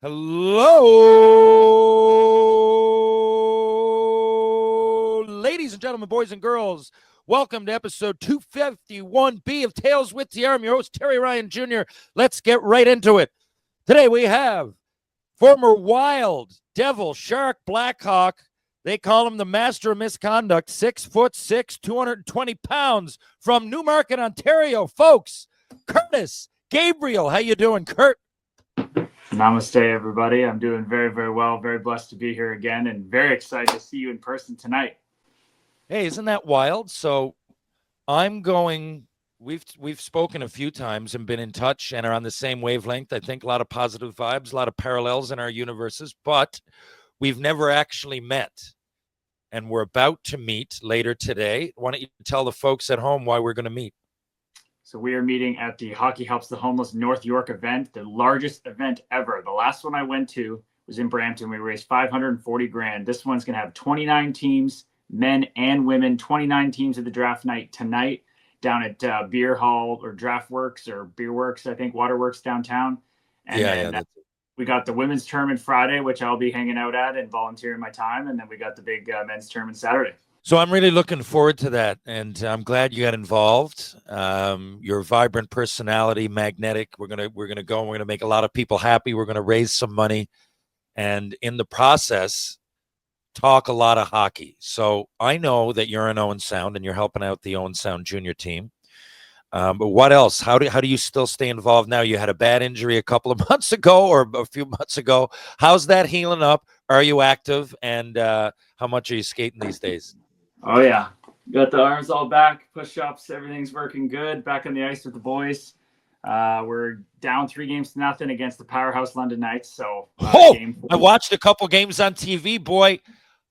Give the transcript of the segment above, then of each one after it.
Hello, ladies and gentlemen, boys and girls. Welcome to episode 251B of Tales with TR. I'm your host, Terry Ryan Jr. Let's get right into it. Today we have former Wild, Devil, Shark, Blackhawk. They call him the master of misconduct, 6'6", 220 pounds from Newmarket, Ontario. Folks, Kurtis Gabriel. How you doing, Kurt? Namaste, everybody. I'm doing very, very well. Very blessed to be here again and very excited to see you in person tonight. Hey, isn't that wild? So I'm going, we've spoken a few times and been in touch and are on the same wavelength. I think a lot of positive vibes, a lot of parallels in our universes, but we've never actually met. And we're about to meet later today. Why don't you tell the folks at home why we're going to meet? So we are meeting at the Hockey Helps the Homeless North York event, the largest event ever. The last one I went to was in Brampton. We raised $540,000. This one's going to have 29 teams, men and women, 29 teams at the draft night tonight down at Beer Hall or Draft Works or Beer Works, I think, Waterworks downtown. And then we got the women's tournament Friday, which I'll be hanging out at and volunteering my time. And then we got the big men's tournament Saturday. So I'm really looking forward to that, and I'm glad you got involved. Your vibrant personality, magnetic. We're gonna go. And we're gonna make a lot of people happy. We're gonna raise some money, and in the process, talk a lot of hockey. So I know that you're in Owen Sound, and you're helping out the Owen Sound junior team. But what else? How do you still stay involved now? You had a bad injury a couple of months ago, or a few months ago. How's that healing up? Are you active? And how much are you skating these days? Oh, yeah. Got the arms all back, push-ups, everything's working good. Back on the ice with the boys. We're down 3-0 against the powerhouse London Knights. So I watched a couple games on TV, boy,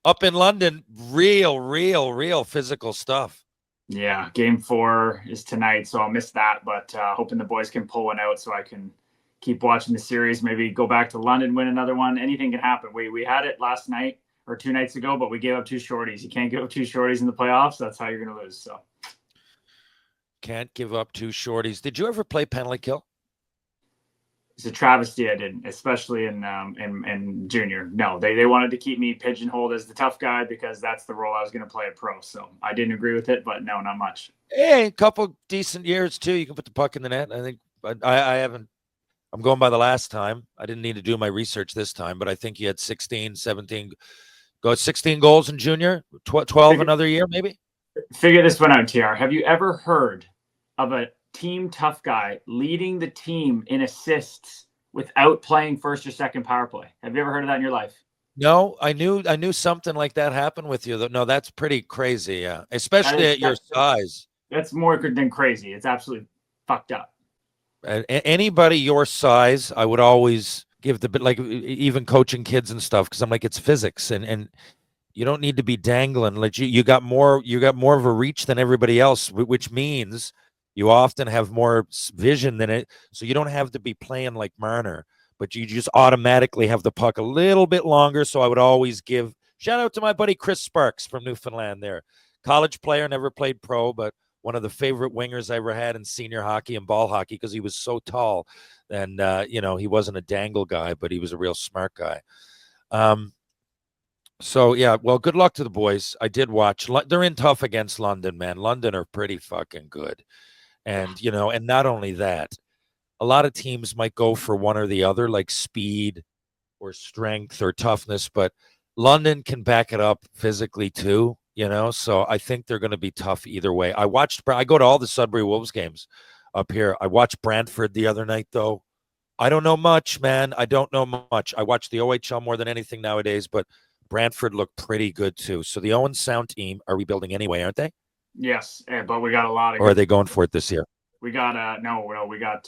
up in London. Real physical stuff. Yeah, game 4 is tonight, so I'll miss that. But hoping the boys can pull one out so I can keep watching the series. Maybe go back to London, win another one. Anything can happen. We had it last night. Or 2 nights ago, but we gave up 2 shorties. You can't give up 2 shorties in the playoffs. That's how you're going to lose. So can't give up 2 shorties. Did you ever play penalty kill? It's a travesty I didn't, especially in junior. No, they wanted to keep me pigeonholed as the tough guy because that's the role I was going to play at pro. So I didn't agree with it, but no, not much. Hey, a couple decent years too. You can put the puck in the net. I think I haven't. I'm going by the last time. I didn't need to do my research this time, but I think you had 16, 17. Go 16 goals in junior, 12 another year, maybe? Figure this one out, TR. Have you ever heard of a team tough guy leading the team in assists without playing first or second power play? Have you ever heard of that in your life? No, I knew something like that happened with you. No, that's pretty crazy, yeah. Especially at your size. That's more than crazy. It's absolutely fucked up. Anybody your size, I would always give even coaching kids and stuff, because I'm like, it's physics, and you don't need to be dangling. Like you got more of a reach than everybody else, which means you often have more vision than it, so you don't have to be playing like Marner, but you just automatically have the puck a little bit longer. So I would always give shout out to my buddy Chris Sparks from Newfoundland there, college player, never played pro, but one of the favorite wingers I ever had in senior hockey and ball hockey, because he was so tall. And, he wasn't a dangle guy, but he was a real smart guy. So, yeah, well, good luck to the boys. I did watch. They're in tough against London, man. London are pretty fucking good. And, and not only that, a lot of teams might go for one or the other, like speed or strength or toughness, but London can back it up physically too. So I think they're going to be tough either way. I go to all the Sudbury Wolves games up here. I watched Brantford the other night, though. I don't know much, man. I don't know much. I watch the OHL more than anything nowadays, but Brantford looked pretty good too. So the Owen Sound team are rebuilding anyway, aren't they? Yes, but we got a lot of. Or are they going for it this year? We got we got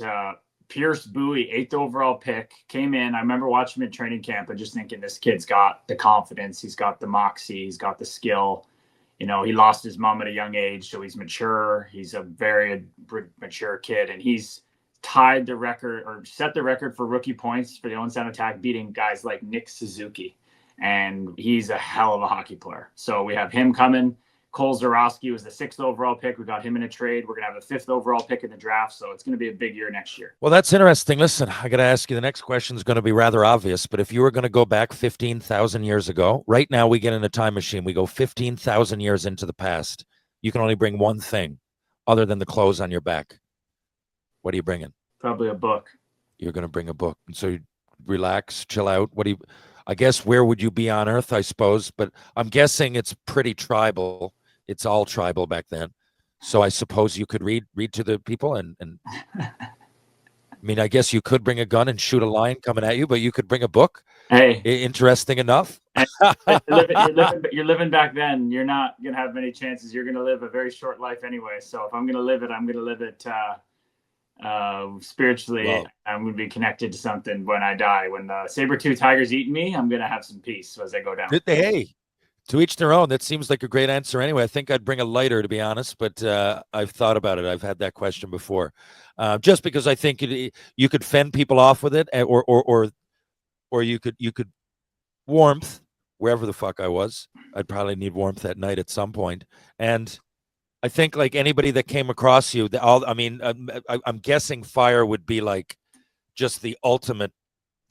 Pierce Bowie, 8th overall pick, came in. I remember watching him at training camp and just thinking, this kid's got the confidence, he's got the moxie, he's got the skill. He lost his mom at a young age, so he's mature. He's a very mature kid, and he's tied the record or set the record for rookie points for the Owen Sound attack, beating guys like Nick Suzuki. And he's a hell of a hockey player. So we have him coming. Cole Zarowski was the 6th overall pick. We got him in a trade. We're going to have the 5th overall pick in the draft. So it's going to be a big year next year. Well, that's interesting. Listen, I got to ask you, the next question is going to be rather obvious, but if you were going to go back 15,000 years ago, right now we get in a time machine. We go 15,000 years into the past. You can only bring one thing other than the clothes on your back. What are you bringing? Probably a book. You're going to bring a book. And so you relax, chill out. I guess, where would you be on Earth, I suppose, but I'm guessing it's pretty tribal. It's all tribal back then. So I suppose you could read to the people and I mean, I guess you could bring a gun and shoot a lion coming at you, but you could bring a book. Hey, interesting enough. You're living back then. You're not going to have many chances. You're going to live a very short life anyway. So if I'm going to live it, I'm going to live it spiritually. Well, I'm going to be connected to something when I die. When the saber-tooth tiger's eating me, I'm going to have some peace as I go down. Hey, to each their own. That seems like a great answer anyway. I think I'd bring a lighter, to be honest, but I've thought about it. I've had that question before. Just because I think you could fend people off with it, or you could warmth wherever the fuck I was. I'd probably need warmth at night at some point. And I think, like, anybody that came across you, I'm guessing fire would be like just the ultimate,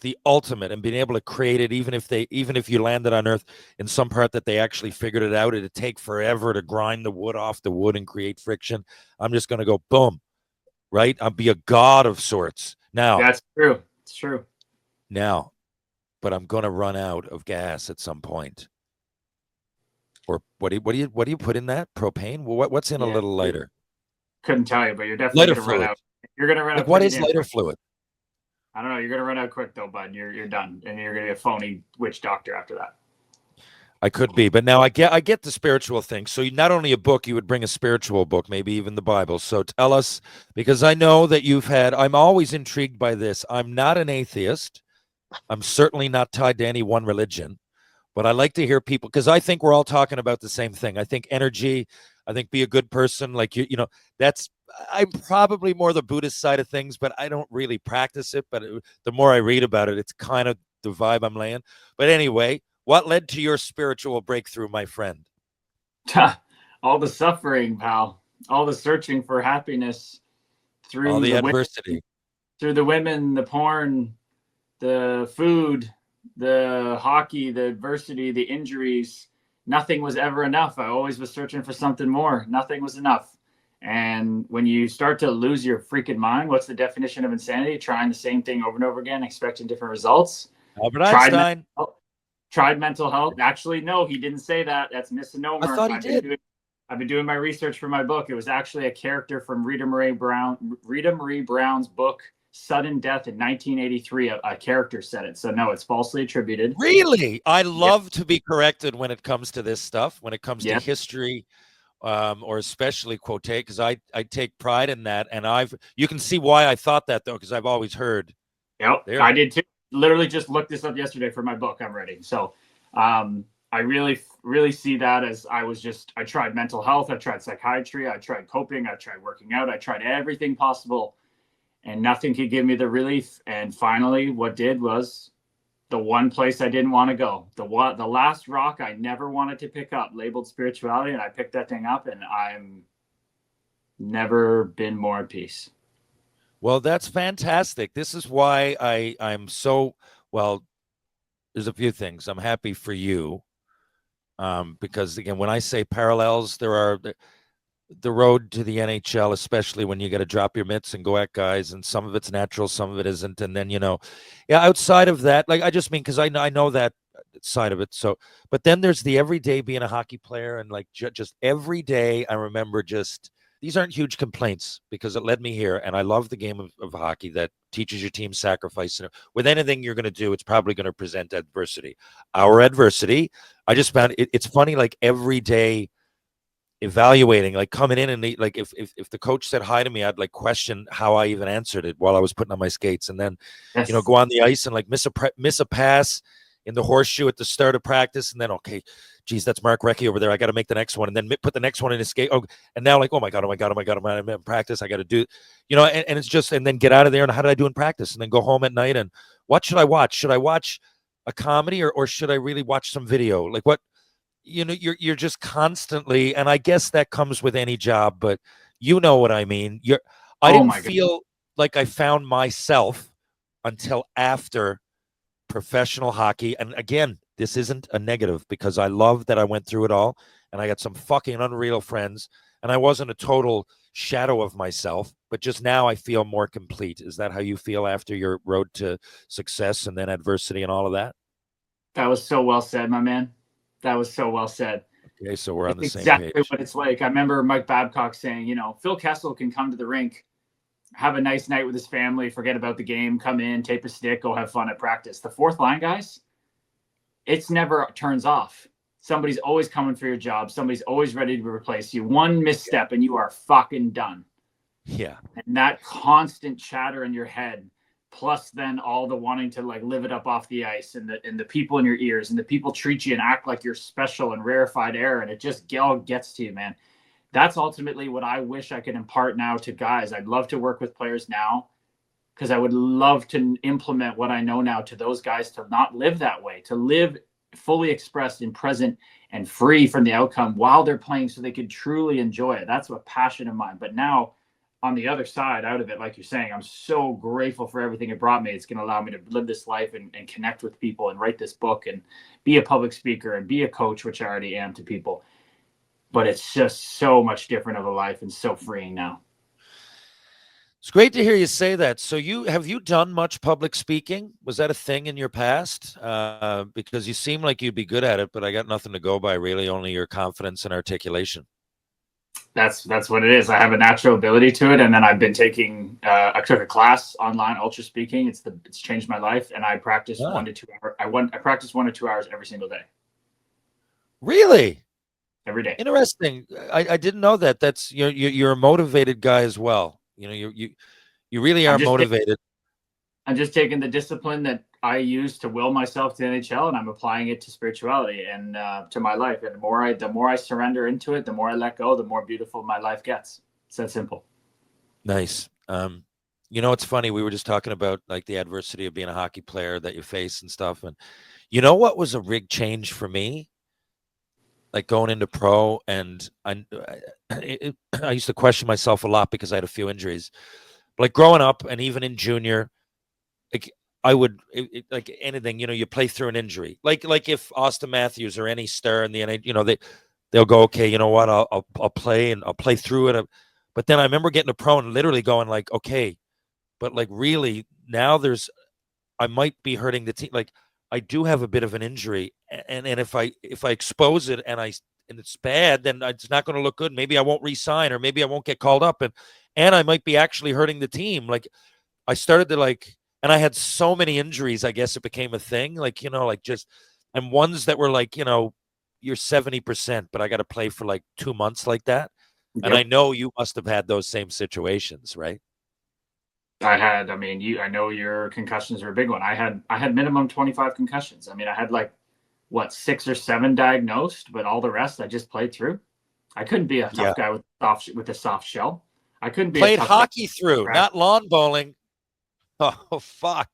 and being able to create it, even if you landed on Earth in some part that they actually figured it out, it'd take forever to grind the wood off the wood and create friction. I'm just going to go boom, right? I'll be a god of sorts. Now, that's true. It's true. Now, but I'm going to run out of gas at some point. Or what do you put in that? Propane? Well, what's in a little lighter? Couldn't tell you, but you're definitely going to run out. You're going to run out. What is lighter fluid? I don't know. You're going to run out quick though, bud. You're done, and you're going to be a phony witch doctor after that. I could be, but now I get the spiritual thing. So not only a book, you would bring a spiritual book, maybe even the Bible. So tell us, because I know that I'm always intrigued by this. I'm not an atheist. I'm certainly not tied to any one religion, but I like to hear people, because I think we're all talking about the same thing. I think energy, I think be a good person. Like, I'm probably more the Buddhist side of things, but I don't really practice it. But the more I read about it, it's kind of the vibe I'm laying. But anyway, what led to your spiritual breakthrough, my friend? All the suffering, pal. All the searching for happiness through all the adversity, through the women, the porn, the food, the hockey, the adversity, the injuries. Nothing was ever enough. I always was searching for something more. Nothing was enough. And when you start to lose your freaking mind, what's the definition of insanity? Trying the same thing over and over again, expecting different results. Albert Einstein. Tried mental health. Actually, no, he didn't say that. That's misnomer. I thought he did. I've been doing my research for my book. It was actually a character from Rita Marie Brown's book, Sudden Death, in 1983. A character said it. So no, it's falsely attributed. Really? I love to be corrected when it comes to this stuff, when it comes to history, or especially quote, because I take pride in that. And you can see why I thought that, though, because I've always heard. Yep, I did too. Literally just looked this up yesterday for my book I'm writing. So I really, really see that as I tried mental health. I tried psychiatry. I tried coping. I tried working out. I tried everything possible, and nothing could give me the relief. And finally, what did was the one place I didn't want to go, the last rock I never wanted to pick up, labeled spirituality. And I picked that thing up, and I'm never been more at peace. Well, that's fantastic. This is why I'm so, well, there's a few things. I'm happy for you. Because again, when I say parallels, there are the road to the NHL, especially when you got to drop your mitts and go at guys, and some of it's natural, some of it isn't. And then, outside of that, like, I just mean, because I know that side of it. So, but then there's the everyday being a hockey player, and like just every day, I remember these aren't huge complaints, because it led me here. And I love the game of hockey that teaches your team sacrifice. And with anything you're going to do, it's probably going to present adversity. Our adversity, I just found it's funny, like every day evaluating, like coming in, and like if the coach said hi to me, I'd like question how I even answered it while I was putting on my skates. And then, go on the ice and like miss a pass in the horseshoe at the start of practice, and then, okay, geez, that's Mark Recchi over there. I got to make the next one, and then put the next one in his skate. Oh, and now, like, oh my god, I'm in practice. I got to do, and it's just, and then get out of there. And how did I do in practice? And then go home at night, and what should I watch? Should I watch a comedy, or should I really watch some video? Like, what? you're just constantly, and I guess that comes with any job, but you know what I mean. I Oh didn't my god. feel like I found myself until after professional hockey. And again, this isn't a negative because I love that I went through it all and I got some fucking unreal friends and I wasn't a total shadow of myself, but just now I feel more complete. Is that how you feel after your road to success and then adversity and all of that? That was so well said, my man. That was so well said. Okay, so we're on It's the same exactly page. what it's like. I remember Mike Babcock saying, Phil Kessel can come to the rink, have a nice night with his family, forget about the game, come in, tape a stick, go have fun at practice. The fourth line guys, it's never turns off. Somebody's always coming for your job. Somebody's always ready to replace you. One misstep and you are fucking done. Yeah. And that constant chatter in your head, plus then all the wanting to like live it up off the ice, and the people in your ears, and the people treat you and act like you're special and rarefied air, and it just all gets to you, man. That's ultimately what I wish I could impart now to guys. I'd love to work with players now because I would love to implement what I know now to those guys, to not live that way, to live fully expressed and present and free from the outcome while they're playing so they could truly enjoy it. That's a passion of mine. But now, on the other side out of it, like you're saying, I'm so grateful for everything it brought me. It's going to allow me to live this life and connect with people and write this book and be a public speaker and be a coach, which I already am to people. But it's just so much different of a life and so freeing now. It's great to hear you say that. So you done much public speaking? Was that a thing in your past? Because you seem like you'd be good at it, but I got nothing to go by really, only your confidence and articulation. That's what it is. I have a natural ability to it, and then I've been taking. I took a class online, ultra speaking. It's changed my life, and I practice Ah, 1 to 2 hours. I practice 1 to 2 hours every single day, really? every day. Interesting. I didn't know that. That's you're a motivated guy as well. You really I'm are just motivated. I'm just taking the discipline that I use to will myself to the NHL, and I'm applying it to spirituality and to my life. And the more I surrender into it, the more I let go, the more beautiful my life gets. It's that simple. Nice. It's funny. We were just talking about like the adversity of being a hockey player that you face and stuff. And you know what was a big change for me? Like going into pro, and I used to question myself a lot because I had a few injuries. But like growing up, and even in junior, like I would like anything. You play through an injury. Like if Austin Matthews or any star in the NHL, they'll go, okay, you know what? I'll play and I'll play through it. But then I remember getting a pro and literally going like, okay, but like really now I might be hurting the team. Like I do have a bit of an injury, and if I expose it and it's bad, then it's not going to look good. Maybe I won't re-sign, or maybe I won't get called up, and I might be actually hurting the team. Like I started to like, and I had so many injuries. I guess it became a thing. Like like just and ones that were like you're 70%, but I got to play for like 2 months like that. And I Yep. know you must have had those same situations, right? I mean, I know your concussions are a big one. I had minimum 25 concussions. I mean, I had like what 6 or 7 diagnosed, but all the rest I just played through. I couldn't be a Yeah. tough guy with a soft shell. I couldn't be a Played tough guy. hockey through, not lawn bowling. Oh, fuck.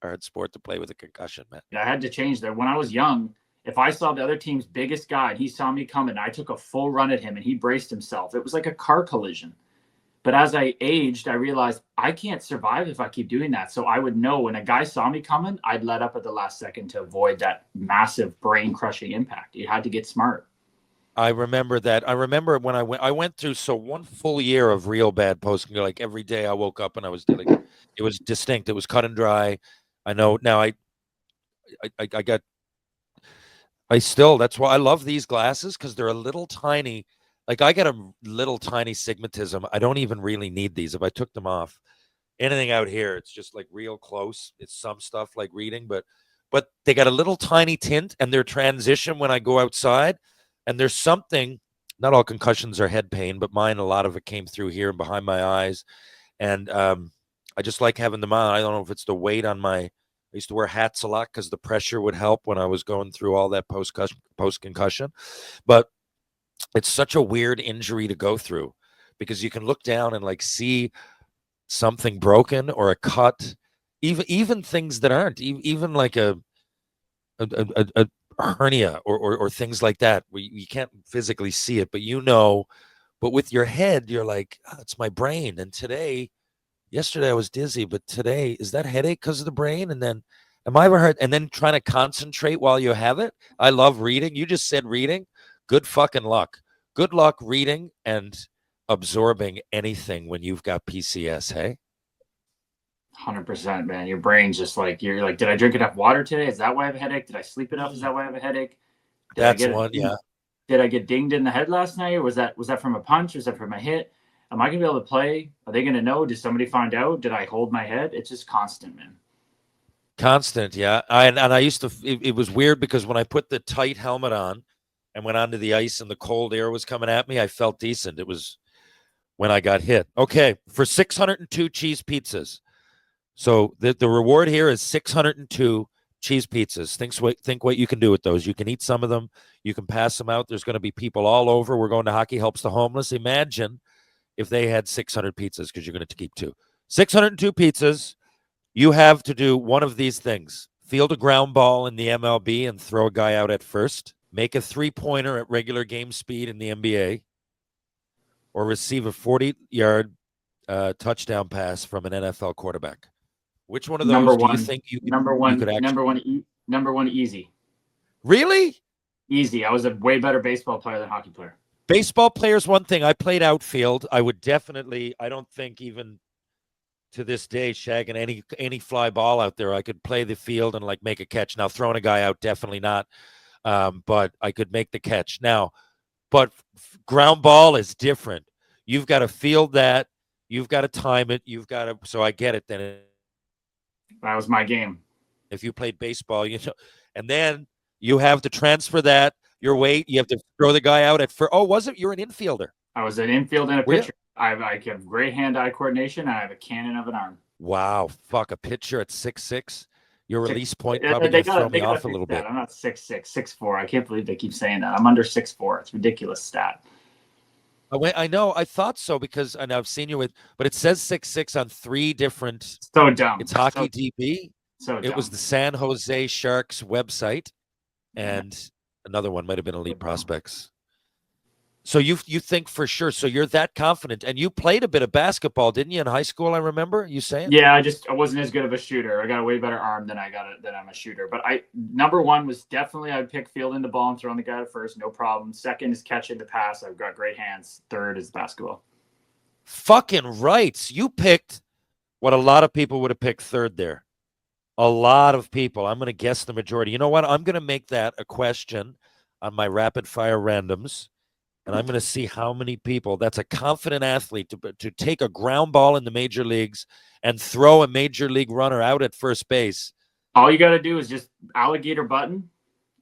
Hard sport to play with a concussion, man. I had to change that. When I was young, if I saw the other team's biggest guy and he saw me coming, I took a full run at him and he braced himself. It was like a car collision. But as I aged, I realized I can't survive if I keep doing that. So I would know when a guy saw me coming, I'd let up at the last second to avoid that massive brain crushing impact. You had to get smart. I remember that. I remember when I went through so one full year of real bad posting. Like every day I woke up and I was like, it was distinct. It was cut and dry. I know now. I got. I still. That's why I love these glasses because they're a little tiny. Like I got a little tiny stigmatism. I don't even really need these. If I took them off, anything out here, it's just like real close. It's some stuff like reading, but they got a little tiny tint and their transition when I go outside. And there's something, not all concussions are head pain, but mine, a lot of it came through here and behind my eyes. And I just like having them on. I don't know if it's the weight on my, I used to wear hats a lot because the pressure would help when I was going through all that post concussion. But it's such a weird injury to go through because you can look down and like see something broken or a cut, even things that aren't even like a hernia or things like that where you can't physically see it, but but with your head, you're like, oh, it's my brain. And yesterday I was dizzy, but today, is that headache because of the brain? And then, am I ever hurt? And then trying to concentrate while you have it. I love reading. You just said reading. Good fucking luck. Good luck reading and absorbing anything when you've got PCS, hey? 100%, man. Your brain's just like, you're like, did I drink enough water today? Is that why I have a headache? Did I sleep enough? Is that why I have a headache? That's one, yeah. Did I get dinged in the head last night? Or was that from a punch? Was that from a hit? Am I gonna be able to play? Are they gonna know? Did somebody find out? Did I hold my head? It's just constant, man. Constant, yeah. I used to. It was weird because when I put the tight helmet on and went onto the ice and the cold air was coming at me, I felt decent. It was when I got hit. Okay, for 602 cheese pizzas. So the reward here is 602 cheese pizzas. Think what you can do with those. You can eat some of them. You can pass them out. There's going to be people all over. We're going to Hockey Helps the Homeless. Imagine if they had 600 pizzas, because you're going to keep two. 602 pizzas. You have to do one of these things. Field a ground ball in the MLB and throw a guy out at first. Make a three-pointer at regular game speed in the NBA. Or receive a 40-yard touchdown pass from an NFL quarterback. Which one of those do you think you could actually... Number one, easy. Really? Easy. I was a way better baseball player than hockey player. Baseball player's one thing. I played outfield. I would definitely, I don't think even to this day, shagging any fly ball out there, I could play the field and like make a catch. Now, throwing a guy out, definitely not. But I could make the catch. Now, but ground ball is different. You've got to field that. You've got to time it. So I get it then. That was my game. If you played baseball, and then you have to transfer that, your weight, you have to throw the guy out at first. Oh, was it? You're an infielder. I was an infield and a pitcher. I have great hand-eye coordination, and I have a cannon of an arm. Wow. Fuck, a pitcher at 6'6". Your release point probably going to throw me off a little bit. I'm not 6'6", 6'4". I can't believe they keep saying that. I'm under 6'4". It's a ridiculous stat. I know. I thought so because I know I've seen you with, but it says 6'6" on 3 different. So dumb. It's Hockey DB. So dumb. It was the San Jose Sharks website, and another one might have been Elite Prospects. So you think for sure. So you're that confident, and you played a bit of basketball, didn't you, in high school? I remember you saying. Yeah, I wasn't as good of a shooter. I got a way better arm than I'm a shooter. But number one was definitely I'd pick fielding the ball and throwing the guy at first, no problem. Second is catching the pass. I've got great hands. Third is basketball. Fucking rights. You picked what a lot of people would have picked third there. A lot of people. I'm going to guess the majority. You know what? I'm going to make that a question on my rapid fire randoms. And I'm going to see how many people, that's a confident athlete to take a ground ball in the major leagues and throw a major league runner out at first base. All you got to do is just alligator button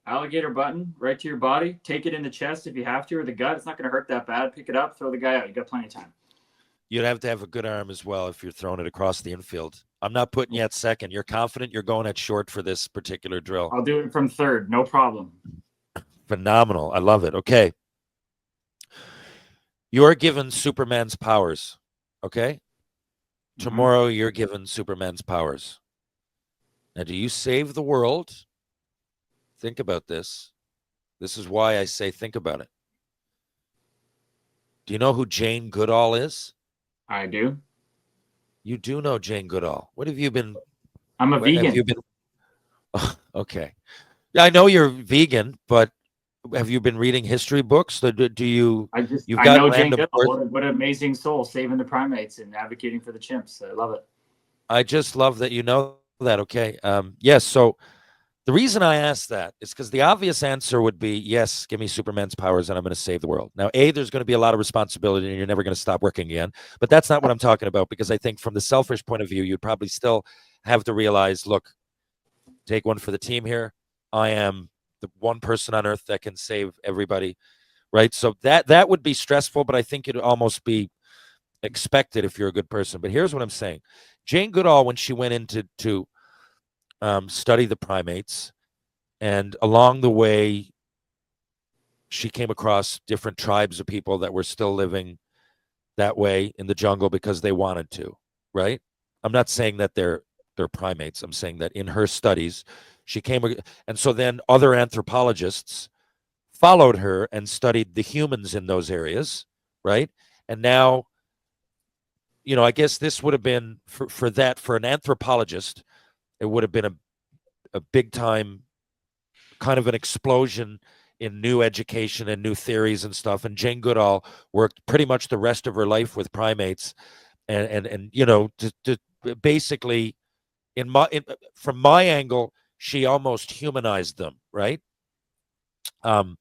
right to your body. Take it in the chest if you have to, or the gut. It's not going to hurt that bad. Pick it up, throw the guy out. You got plenty of time. You'd have to have a good arm as well if you're throwing it across the infield. I'm not putting you at second. You're confident you're going at short for this particular drill. I'll do it from third. No problem. Phenomenal. I love it. Okay. You're given Superman's powers, okay? Tomorrow, you're given Superman's powers. Now, do you save the world? Think about this. This is why I say think about it. Do you know who Jane Goodall is? I do. You do know Jane Goodall. What have you been? I'm a vegan. Have you been? Oh, okay. Yeah, I know you're vegan, but have you been reading history books? Do you? I know Jane Goodall. What an amazing soul, saving the primates and advocating for the chimps. I love it. I just love that you know that. Okay. Yes. So the reason I asked that is because the obvious answer would be yes. Give me Superman's powers, and I'm going to save the world. Now, there's going to be a lot of responsibility, and you're never going to stop working again. But that's not what I'm talking about, because I think from the selfish point of view, you'd probably still have to realize, look, take one for the team here. I am the one person on earth that can save everybody, right? So that would be stressful, but I think it'd almost be expected if you're a good person. But here's what I'm saying. Jane Goodall, when she went into study the primates, and along the way, she came across different tribes of people that were still living that way in the jungle because they wanted to, right? I'm not saying that they're primates. I'm saying that in her studies, She came, and so then other anthropologists followed her and studied the humans in those areas, right? And now, I guess this would have been for an anthropologist, it would have been a big time kind of an explosion in new education and new theories and stuff. And Jane Goodall worked pretty much the rest of her life with primates, and to basically from my angle, she almost humanized them, right? And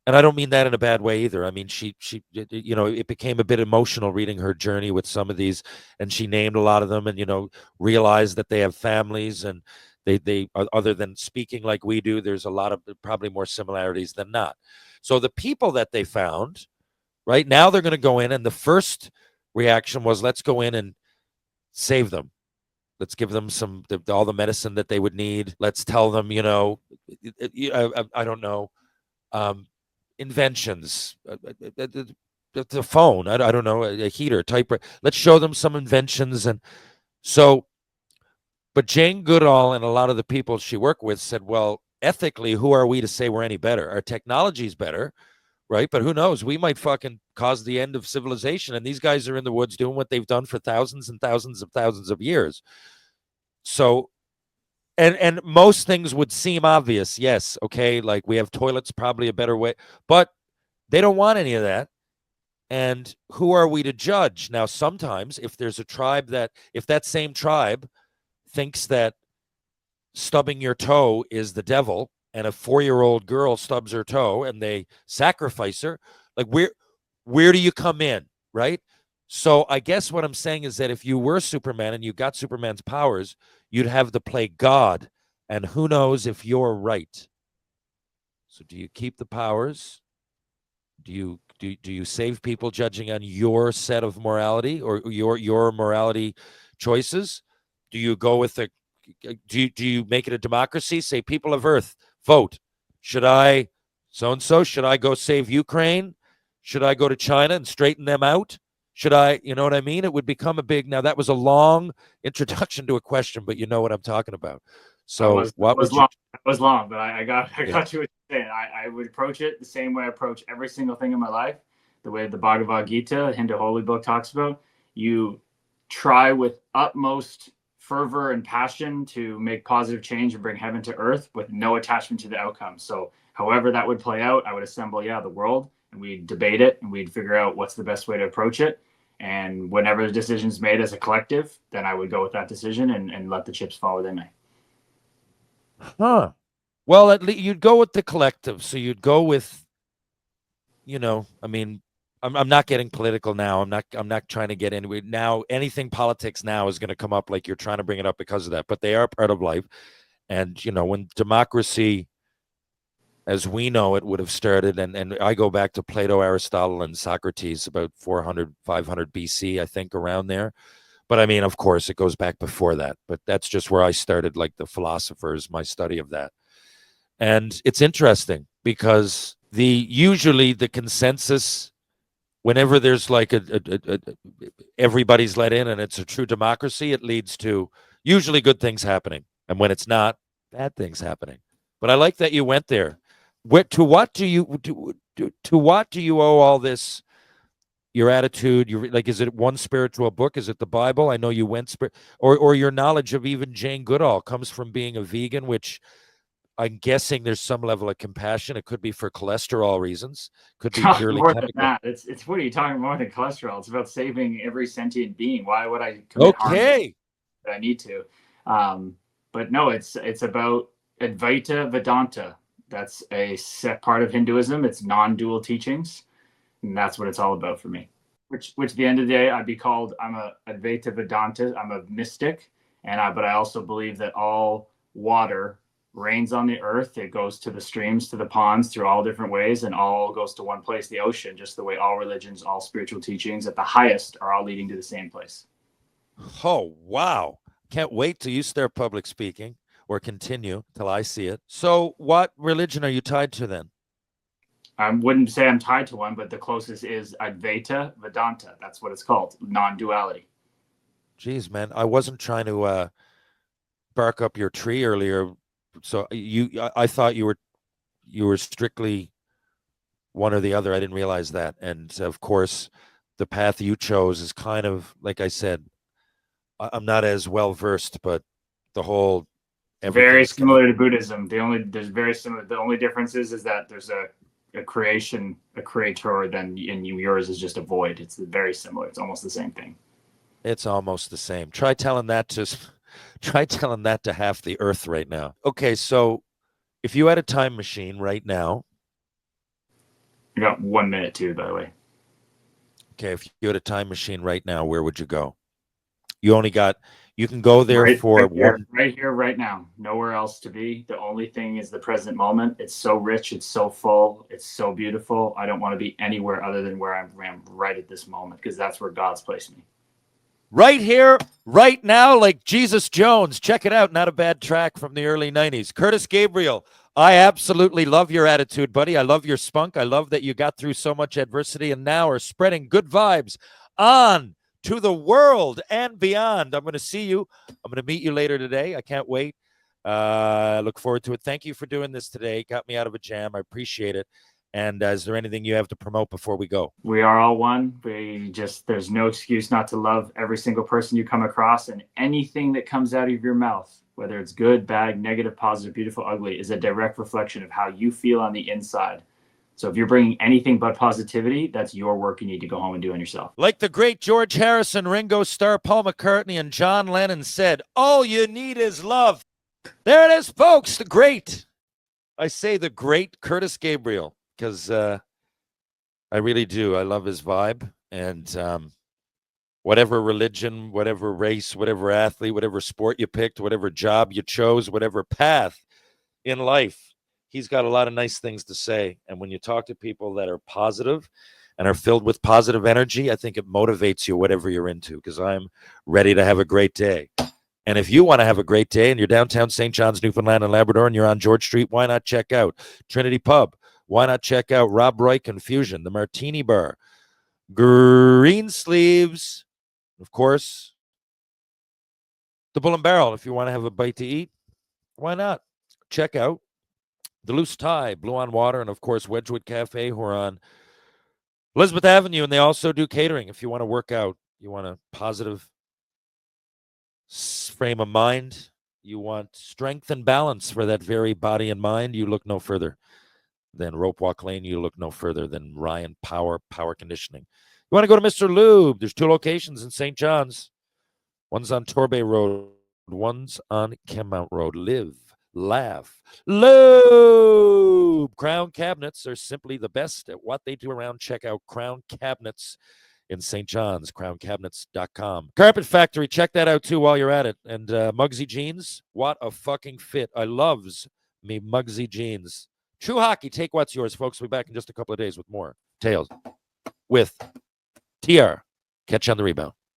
I don't mean that in a bad way either. I mean, she, it became a bit emotional reading her journey with some of these, and she named a lot of them, and realized that they have families, and they other than speaking like we do, there's a lot of probably more similarities than not. So the people that they found, right now, they're going to go in, and the first reaction was, let's go in and save them. Let's give them all the medicine that they would need. Let's tell them, I don't know, inventions, the phone, I don't know, a heater, typewriter. Let's show them some inventions. And so, but Jane Goodall and a lot of the people she worked with said, well, ethically, who are we to say we're any better? Our technology's better, right? But who knows? We might fucking cause the end of civilization. And these guys are in the woods doing what they've done for thousands and thousands of years. So, and most things would seem obvious. Yes, okay, like we have toilets, probably a better way, but they don't want any of that. And who are we to judge? Now, sometimes if there's a tribe if that same tribe thinks that stubbing your toe is the devil, and a 4-year-old girl stubs her toe and they sacrifice her, like where do you come in, right? So I guess what I'm saying is that if you were Superman and you got Superman's powers, you'd have to play God, and who knows if you're right. So do you keep the powers? Do you save people judging on your set of morality or your morality choices? Do you go with do you make it a democracy? Say, people of Earth, vote. Should I should I go save Ukraine? Should I go to China and straighten them out? Should I, you know what I mean? It would become a big, now that was a long introduction to a question, but you know what I'm talking about. So what would you? That was long, but I got Yeah. you what you're saying. I would approach it the same way I approach every single thing in my life, the way the Bhagavad Gita, Hindu holy book, talks about. You try with utmost fervor and passion to make positive change and bring heaven to earth with no attachment to the outcome. So however that would play out, I would assemble, the world, and we'd debate it, and we'd figure out what's the best way to approach it. And whenever the decision's made as a collective, then I would go with that decision and let the chips fall where they may. Huh. Well, at least you'd go with the collective. So you'd go with, I mean, I'm not getting political now. I'm not trying to get into it now. Anything politics now is going to come up like you're trying to bring it up because of that, but they are part of life. And, when democracy, as we know it, would have started, and I go back to Plato, Aristotle, and Socrates about 400, 500 BC, I think, around there. But I mean, of course, it goes back before that. But that's just where I started, like the philosophers, my study of that. And it's interesting because usually the consensus, whenever there's like everybody's let in and it's a true democracy, it leads to usually good things happening. And when it's not, bad things happening. But I like that you went there. To what do you owe all this? Your attitude, like, is it one spiritual book? Is it the Bible? I know you went or your knowledge of even Jane Goodall comes from being a vegan, which I'm guessing there's some level of compassion. It could be for cholesterol reasons. Could be purely more chemical. than that. It's what are you talking more than cholesterol? It's about saving every sentient being. Why would I commit harm that I need to? But no, it's about Advaita Vedanta. That's a set part of Hinduism. It's non-dual teachings, and that's what it's all about for me. Which at the end of the day, I'd be called. I'm a Advaita Vedanta. I'm a mystic, but I also believe that all water rains on the earth. It goes to the streams, to the ponds, through all different ways, and all goes to one place, the ocean. Just the way all religions, all spiritual teachings, at the highest, are all leading to the same place. Oh wow! Can't wait till you start public speaking, or continue till I see it. So, what religion are you tied to then? I wouldn't say I'm tied to one, but the closest is Advaita Vedanta. That's what it's called, non-duality. Jeez, man, I wasn't trying to bark up your tree earlier, So I thought you were strictly one or the other. I didn't realize that. And of course, the path you chose is kind of like I said. I'm not as well versed, but the whole Very everything's similar to connected. Buddhism. There's very similar. The only difference is that there's a creation, a creator, then and yours is just a void. It's very similar. It's almost the same thing. It's almost the same. Try telling that to try telling that to half the earth right now. Okay, so if you had a time machine right now, You got 1 minute too, by the way. okay, if you had a time machine right now, where would you go? You can go there for one. Right here, right now. Nowhere else to be. The only thing is the present moment. It's so rich. It's so full. It's so beautiful. I don't want to be anywhere other than where I am right at this moment, because that's where God's placed me. Right here, right now, like Jesus Jones. Check it out. Not a bad track from the early 90s. Kurtis Gabriel, I absolutely love your attitude, buddy. I love your spunk. I love that you got through so much adversity and now are spreading good vibes on to the world and beyond. I'm going to see you. I'm going to meet you later today. I can't wait. Look forward to it. Thank you for doing this today. Got me out of a jam. I appreciate it. And is there anything you have to promote before we go? We are all one. There's no excuse not to love every single person you come across, and anything that comes out of your mouth, whether it's good, bad, negative, positive, beautiful, ugly, is a direct reflection of how you feel on the inside. So if you're bringing anything but positivity, that's your work you need to go home and do on yourself. Like the great George Harrison, Ringo Starr, Paul McCartney, and John Lennon said, all you need is love. There it is, folks. The great, I say the great Kurtis Gabriel, because I really do. I love his vibe. And whatever religion, whatever race, whatever athlete, whatever sport you picked, whatever job you chose, whatever path in life, he's got a lot of nice things to say. And when you talk to people that are positive and are filled with positive energy, I think it motivates you, whatever you're into, because I'm ready to have a great day. And if you want to have a great day and you're downtown St. John's, Newfoundland and Labrador, and you're on George Street, why not check out Trinity Pub? Why not check out Rob Roy Confusion, the Martini Bar, Green Sleeves, of course, the Bull and Barrel. If you want to have a bite to eat, why not? Check out the Loose Tie, Blue on Water, and of course, Wedgwood Cafe, who are on Elizabeth Avenue, and they also do catering. If you want to work out, you want a positive frame of mind, you want strength and balance for that very body and mind, you look no further than Rope Walk Lane. You look no further than Ryan Power Conditioning. You want to go to Mr. Lube? There's 2 locations in St. John's. One's on Torbay Road. One's on Kenmount Road. Live, laugh, lube. Crown Cabinets are simply the best at what they do around. Check out Crown Cabinets in St. John's, crowncabinets.com. Carpet Factory, check that out too while you're at it. And Muggsy Jeans, what a fucking fit. I loves me Muggsy Jeans. True Hockey, take what's yours, folks. We'll be back in just a couple of days with more Tales with TR. Catch you on the rebound.